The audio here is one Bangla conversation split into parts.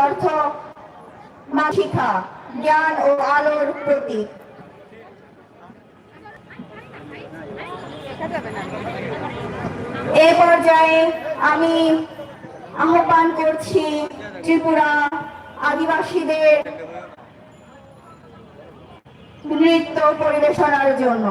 অর্থ শিক্ষা, জ্ঞান ও আলোর প্রতীক। এ পর্যায়ে আমি আহ্বান করছি ত্রিপুরা আদিবাসীদের নৃত্য পরিবেশনার জন্য।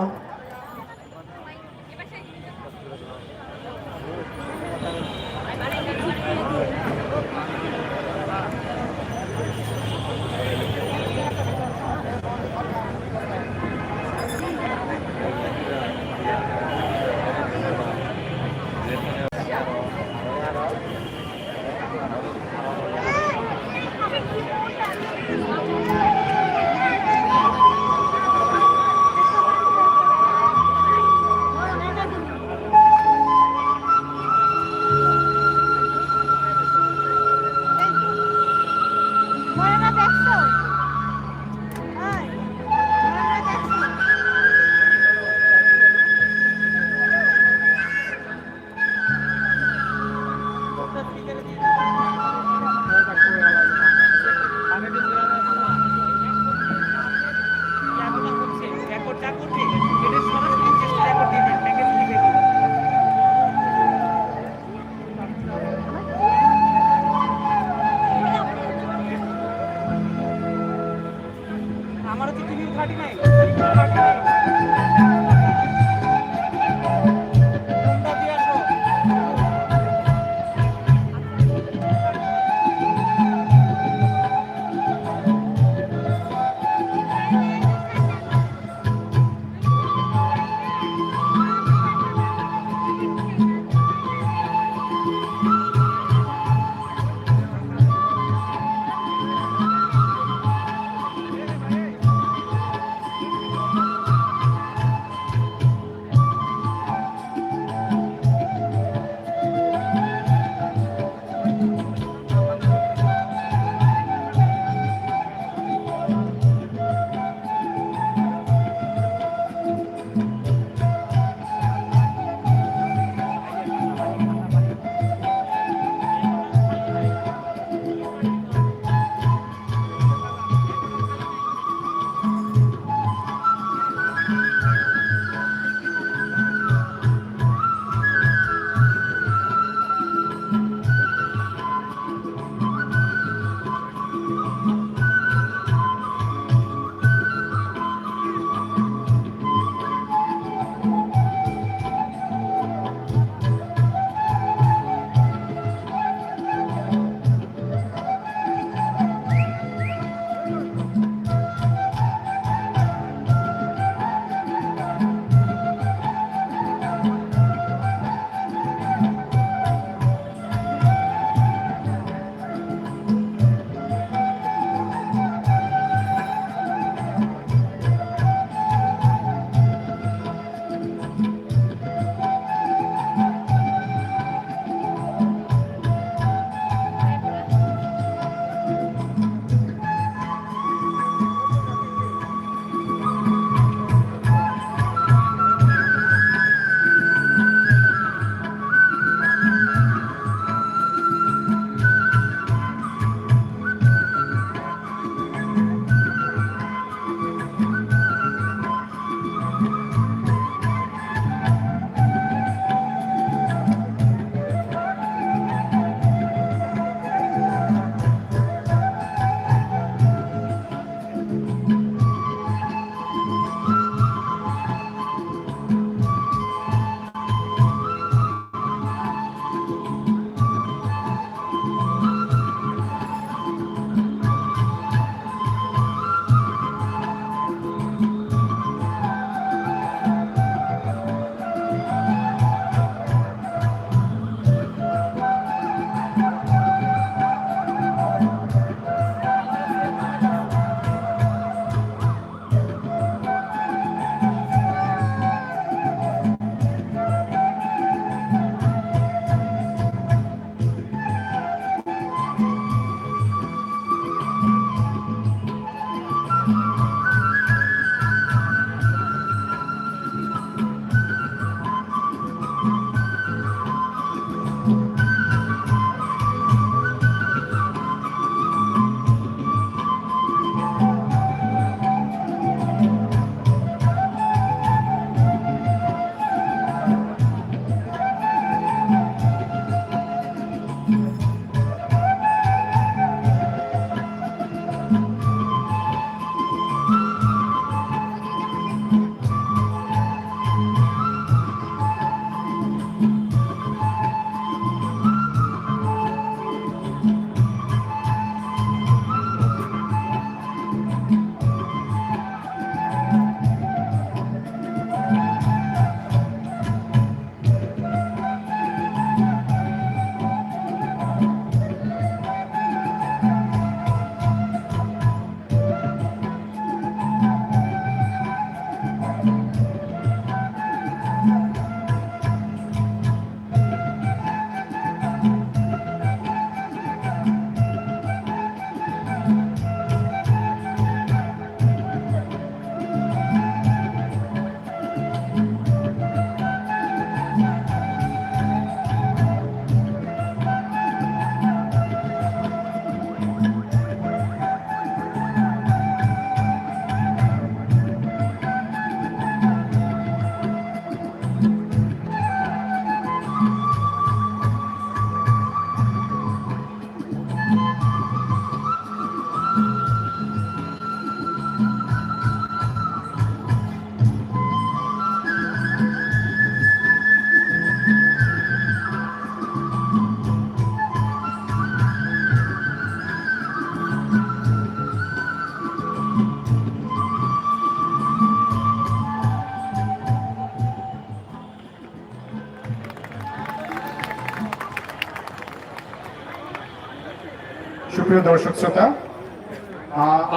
সুপ্রিয় দর্শক শ্রোতা,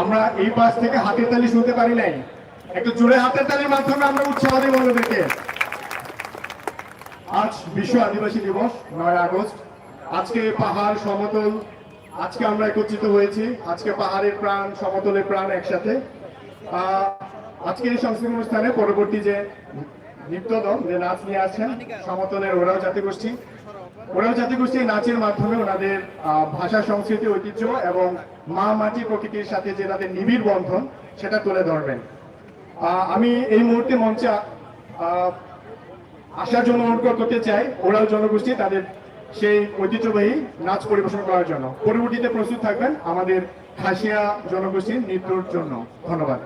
আমরা এই পাশ থেকে হাতের তালি শুনতে পারি নাই, একটু জোরে হাতের তালির মাধ্যমে আমরা উৎসাহ দেব ওদেরকে। আজ বিশ্ব আদিবাসী দিবস 9 আগস্ট। আজকে পাহাড় সমতল, আজকে আমরা একত্রিত হয়েছি। আজকে পাহাড়ের প্রাণ, সমতলের প্রাণ একসাথে। আজকে এই সাংস্কৃতিক অনুষ্ঠানে পরবর্তী যে নৃত্য দল যে নাচ নিয়ে আসছেন সমতলের ওরাও জাতিগোষ্ঠী, ওরাও জাতিগোষ্ঠী নাচের মাধ্যমে ওনাদের ভাষা, সংস্কৃতি, ঐতিহ্য এবং মা মাটি প্রকৃতির সাথে যে তাদের নিবিড় বন্ধন সেটা তুলে ধরবেন। আমি এই মুহূর্তে মঞ্চে আসার জন্য অনুরোধ করতে চাই ওরাও জনগোষ্ঠী তাদের সেই ঐতিহ্যবাহী নাচ পরিবেশন করার জন্য। পরবর্তীতে প্রস্তুত থাকবেন আমাদের খাসিয়া জনগোষ্ঠীর নৃত্যর জন্য। ধন্যবাদ।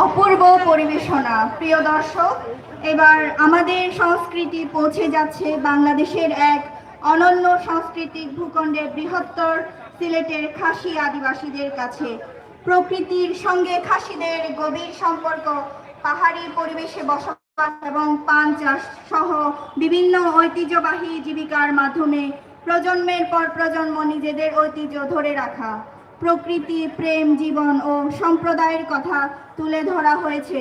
অপূর্ব পরিবেশনা। প্রিয় দর্শক, এবার আমাদের সংস্কৃতি পৌঁছে যাচ্ছে বাংলাদেশের এক অনন্য সাংস্কৃতিক ভূখণ্ডের বৃহত্তর সিলেটের খাসি আদিবাসীদের কাছে। প্রকৃতির সঙ্গে খাসিদের গভীর সম্পর্ক, পাহাড়ি পরিবেশে বসবাস এবং পান চাষ সহ বিভিন্ন ঐতিহ্যবাহী জীবিকার মাধ্যমে প্রজন্মের পর প্রজন্ম নিজেদের ঐতিহ্য ধরে রাখা। প্রকৃতি প্রেম, জীবন ও সম্প্রদায়ের কথা তুলে ধরা হয়েছে।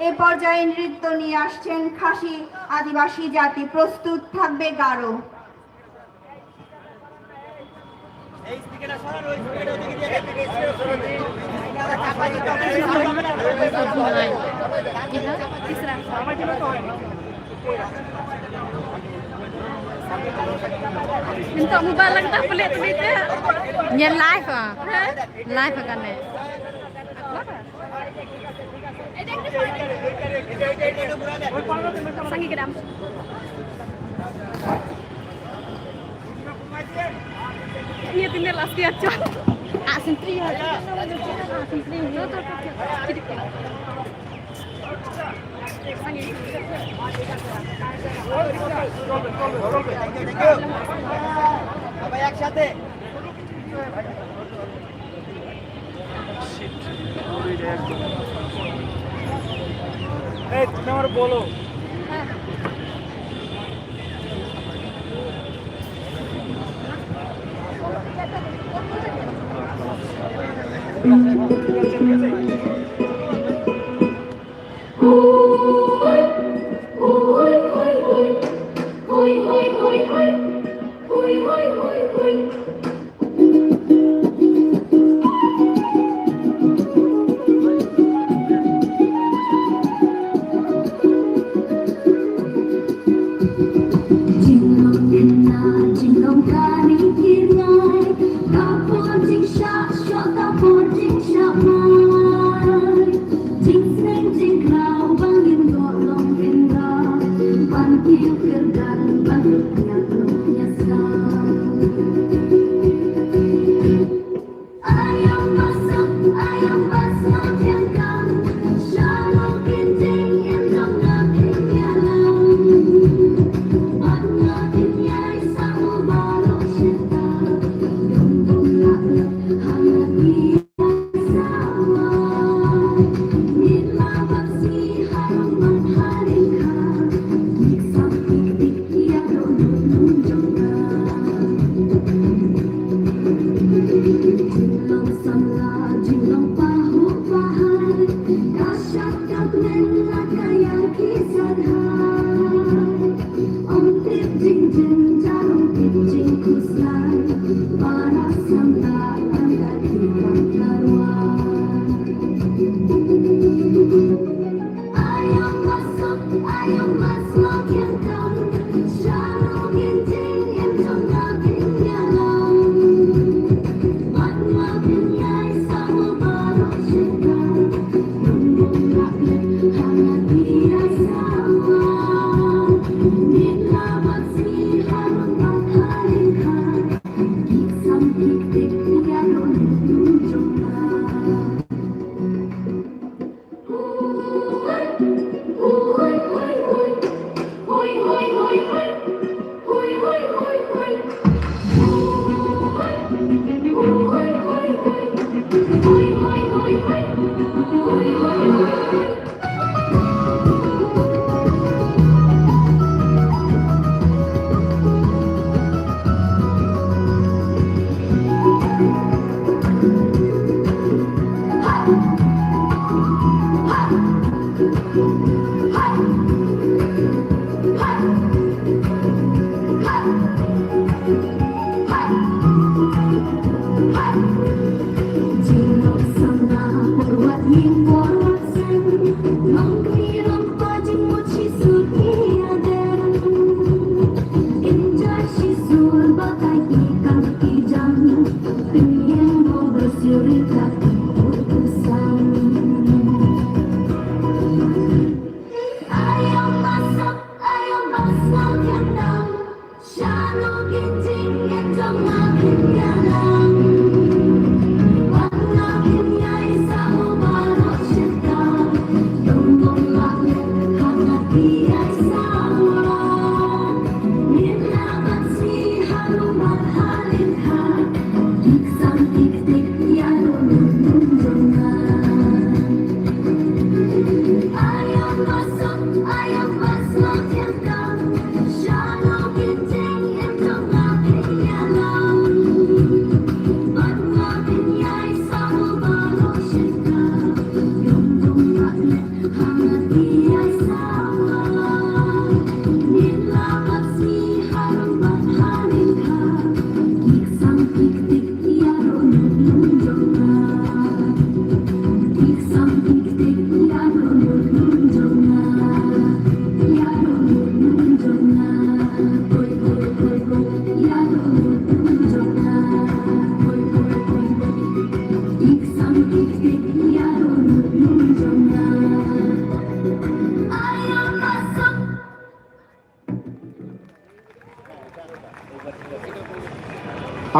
এ পর্যায়ে নৃত্য নিয়ে আসছেন খাসি আদিবাসী জাতি। প্রস্তুত থাকবে Garo. Minta mubalang tak pelik tu. Nya live ah. Live kan ni. Sangi kedam. Ini tinggal last dia aja. Ah sentri ya. Sentri tu tu. Sangi. সবাই একসাথে এই তুমি আমার বলো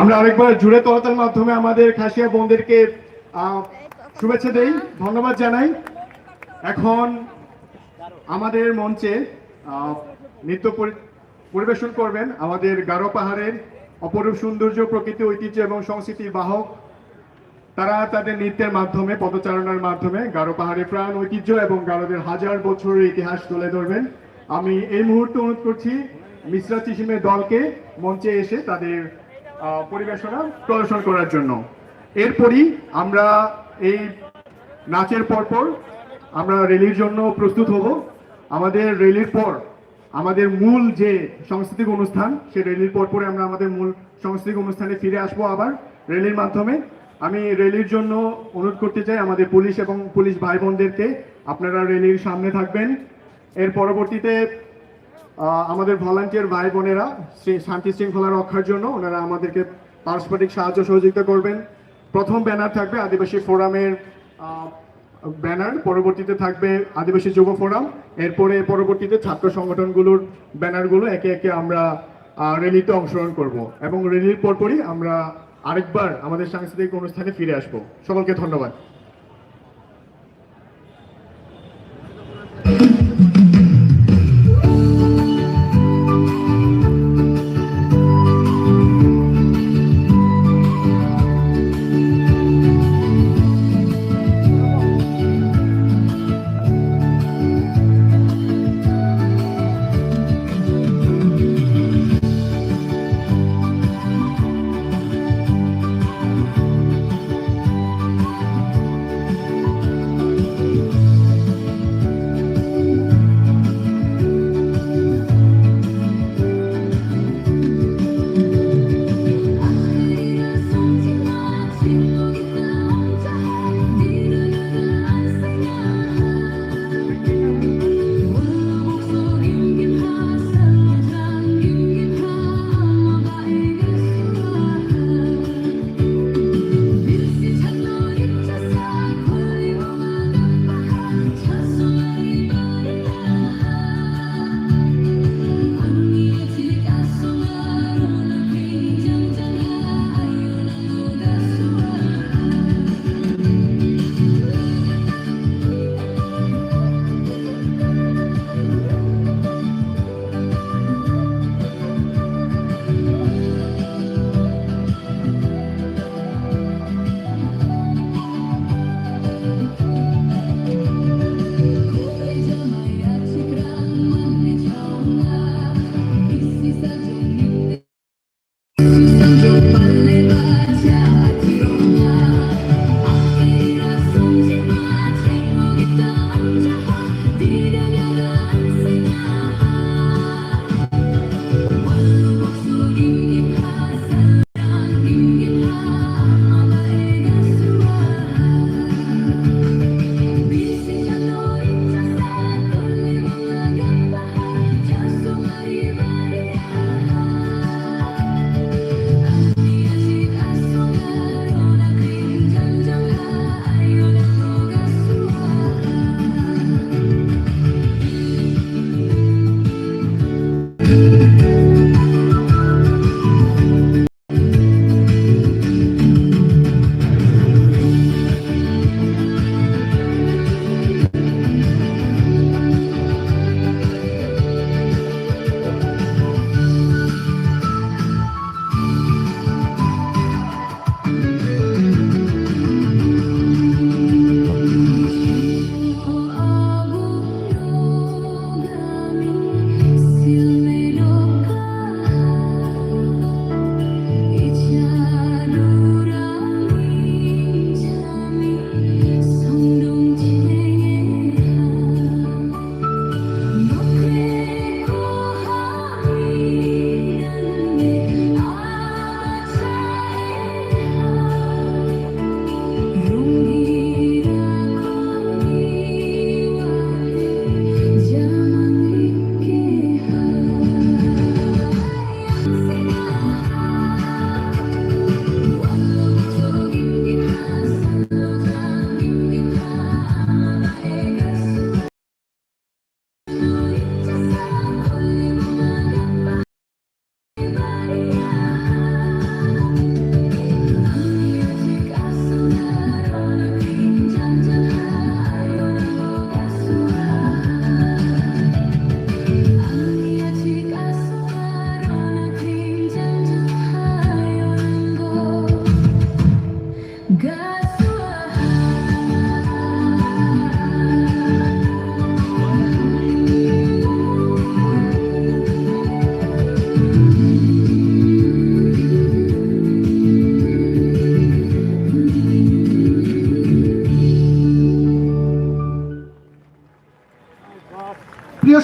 আমরা আরেকবার জুড়ে তহতার মাধ্যমে আমাদের খাসিয়া বোনদেরকে শুভেচ্ছা দেই, ধন্যবাদ জানাই। এখন আমাদের মঞ্চে নৃত্য পরিবেশন করবেন আমাদের গারো পাহাড়ের অপরূপ সৌন্দর্য, প্রকৃতি, ঐতিহ্য এবং সংস্কৃতির বাহক। তারা তাদের নৃত্যের মাধ্যমে, পদচারণার মাধ্যমে গারো পাহাড়ের প্রাণ, ঐতিহ্য এবং গারোদের হাজার বছরের ইতিহাস তুলে ধরবেন। আমি এই মুহূর্তে অনুরোধ করছি মিশ্রা চিসিমের দলকে মঞ্চে এসে তাদের পরিবেশনা প্রদর্শন করার জন্য। এরপরই আমরা এই নাচের পরপর আমরা র্যালির জন্য প্রস্তুত হব। আমাদের র্যালির পর আমাদের মূল যে সাংস্কৃতিক অনুষ্ঠান, সেই র্যালির পরে আমরা আমাদের মূল সাংস্কৃতিক অনুষ্ঠানে ফিরে আসবো আবার র্যালির মাধ্যমে। আমি র্যালির জন্য অনুরোধ করতে চাই আমাদের পুলিশ এবং পুলিশ ভাই বোনদেরকে, আপনারা র্যালির সামনে থাকবেন। এর পরবর্তীতে আমাদের ভলান্টিয়ার ভাই বোনেরা শান্তি শৃঙ্খলা রক্ষার জন্য ওনারা আমাদেরকে পারস্পরিক সাহায্য সহযোগিতা করবেন। প্রথম ব্যানার থাকবে আদিবাসী ফোরামের ব্যানার, পরবর্তীতে থাকবে আদিবাসী যুব ফোরাম, এরপরে পরবর্তীতে ছাত্র সংগঠনগুলোর ব্যানারগুলো একে একে আমরা র্যালিতে অংশগ্রহণ করব এবং র্যালির পরপরই আমরা আরেকবার আমাদের সাংস্কৃতিক অনুষ্ঠানে ফিরে আসব। সকলকে ধন্যবাদ।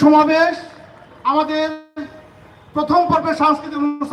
সমাবেশ আমাদের প্রথম পর্বের সাংস্কৃতিক অনুষ্ঠান